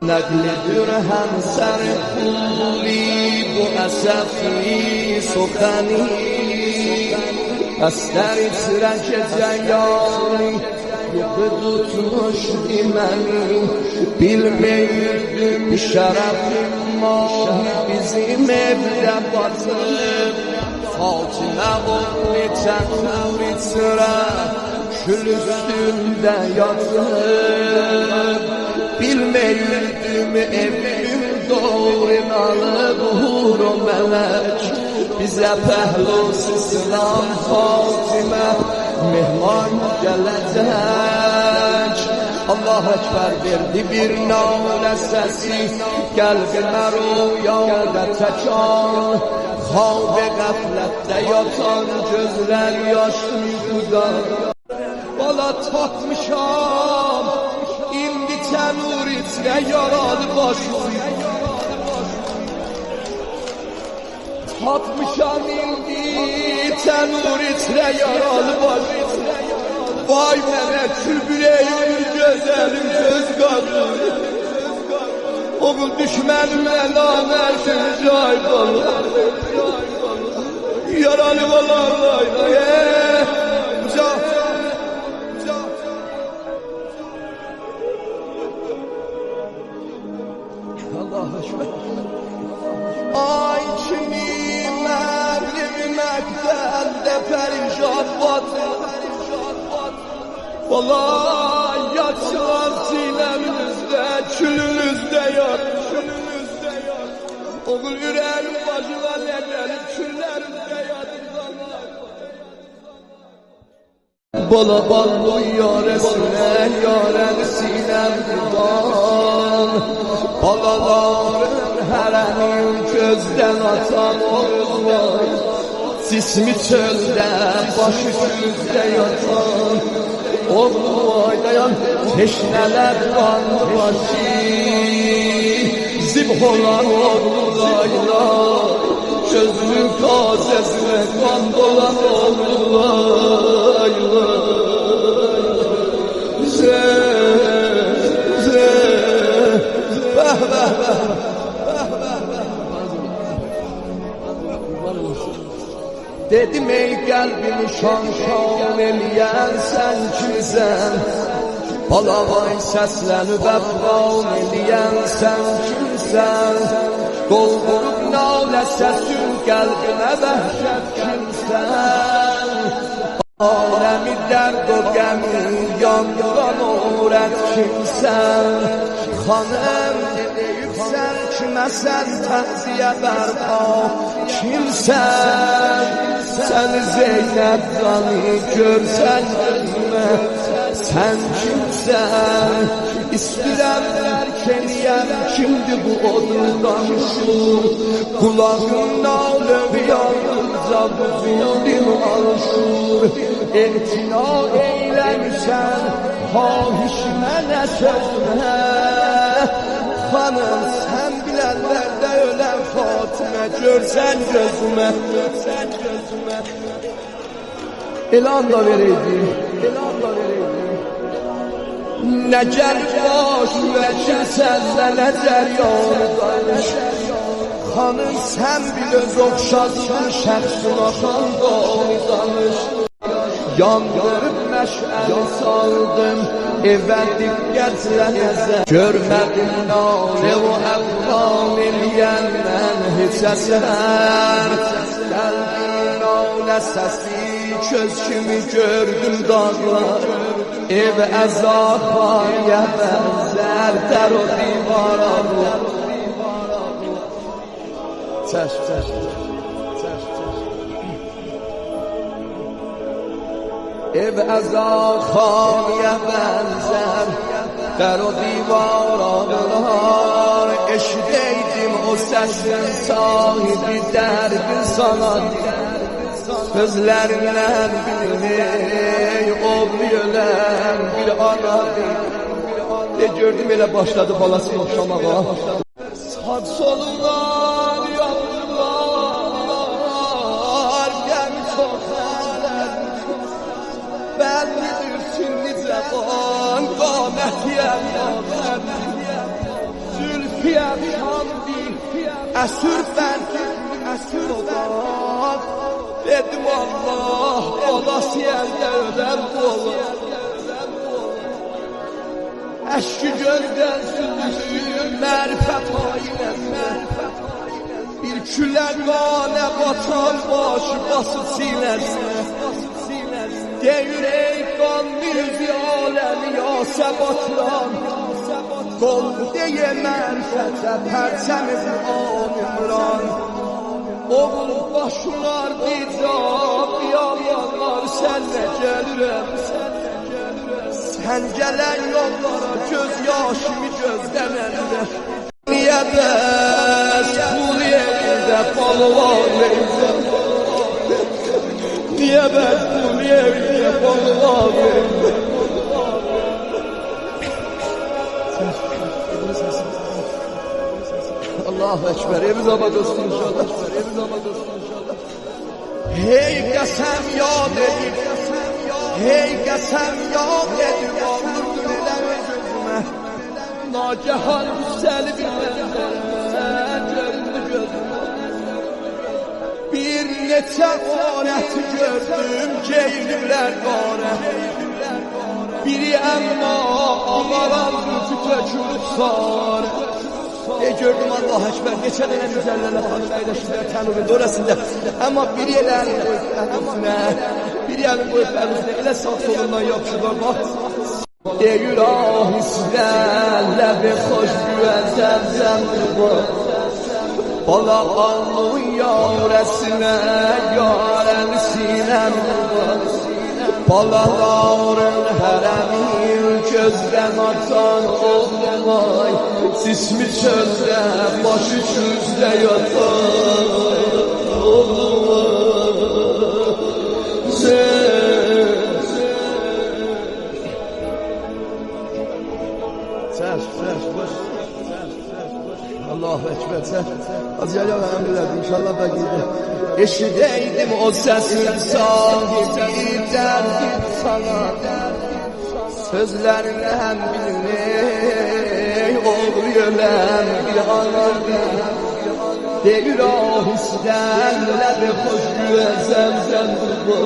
نقل هم سر خولی و اسفی سخنی استر ترک جیانی tutmuş imeni bilmeyirdim şerefim mahi bizim evde batıp Fatıma oğlu tenuri sıra kül üstünde yatıp bilmeyirdim evim doğrinalı buhur melek bize pehlus İslam Fatıma mehman gelecek Allah ekber verdi bir nale sesi kalbime rüyada çekan Havb gaflette yatan gözler yaş uykuda Bala tatmışam indi tenur içre yaralı başım Tatmışam indi tenur içre yaralı başım Vay mənə külbüleyim gözəlim göz qadın Oğul düşmənimə namərsin cay bala Yaralı vallahi Allah aşkına Ay kimi məğrib məqdəndə pərişan batır Vallahi yaşlar sinemizde, külümüzde yok. Oğul yüreğim bacılar ne gelip küllerimde yatırlar. Bala ballı yaresine, yaren sinem duman. Balaların herenin gözden atan oğullar. Sismi çölden, başı üstünde yatan. Oğlu aydayan teşneler var başı Zibholar oğlulaylar Çözünün kazesine kan dolan oğlulaylar Dedim ey kalbimi şan şan eleyen sen kimsen Balavay səslənib əfqan eləyən sən kimsən Qol vurup nalə səsin qəlbimə vəhşət kimsən Aləmi dərd o qəmin yandıran orət kimsən Xanım deyibsən kiməsən təziyə bərpa kimsən Sen Zeynep Dani görsen gözüme Sen kimsen İstirem derkeniyem kimdi bu odundan şu Kulağın ağlım yalnızca bu zulüm alışır İtina eylemişsen Hahişime ne sözüne Hanım sen bilenlerde ölen Fatıma görsen gözüme Elan da vereydim Necer baş veçin senle necer yoldaş Hanım sen bil öz okşadın şəxsin axan doğru danış Yandırıp məşəli saldım evə diqqətlə nəzər Görmədim nalə o əvqan eləyəndən heç əsər Qəlbim nalə səsi köz kimi gördüm dağlar Ev əzabaya bənzər dər o divara Çəş Ev əzabaya bənzər dər o divaralar Eşidəydim o səsin sahibi dərdi sana Gözlerinden bilir, oğluyorlar bir anadır Ne gördüm elə başladı balasını oxşamağa Sağ solunlar, yavrular Gəm çox ələm Ben bilirsin necə qan qamət yəm piyafşandı Əsür bəlkə əsür olar Dedim Allah olası əldə ölər olur Əşki gözdən süzülür mərifət ayinəsinə Bir külər qanə batan başı basıb sinəsinə Deyir ey qanlı yüzü aləmi ya səbatlan Qol deyə mərifətə pərçəmi anımran Oğul başlar dicab yalanlar sənlə gəlirəm Sən gələn yollara göz yaşımı gözləmərlər Niyə bəs qul yerində balvar versən Niyə bəs qul yerində balvar versən Allahu Ekber, evimiz abad olsun inşallah Hey qəsəm yad edib Hey qəsəm yad edib Ağlıqdır elə gözümə Nagəhan güzəli bir mənzərə Göründü gözümə Bir neçə qarəti gördüm Geyniblər qarə Biri əmma ağaran Rütü tökülüb sarə gördüm Allah Ekber Neçə dənə güzəllərlə xanım əyləşirlər tənurunda orasında Amma biri elə əlini qoyub əlüsünə Biri əlini qoyub əlüsünə Elə sağ solundan yapışırlar bax Deyir ahistən Ləbi xoş güvən zəmzəmdir bu Bala alnın yarəsinə Yarəni sinəmdir bu Balaların hərəmin gözdən atan olmay Sismi çöldə, başı küzdə yatan Allahu Ekber Az yaya verəmirlərdi inşallah bəqiydi Eşidəydim o səsin sahibi dərdim sana Sözlərindən bilinir Oğluyöləm bir anardım Deyir ahistən Ləbi xoş güvən zəmzəmdir bu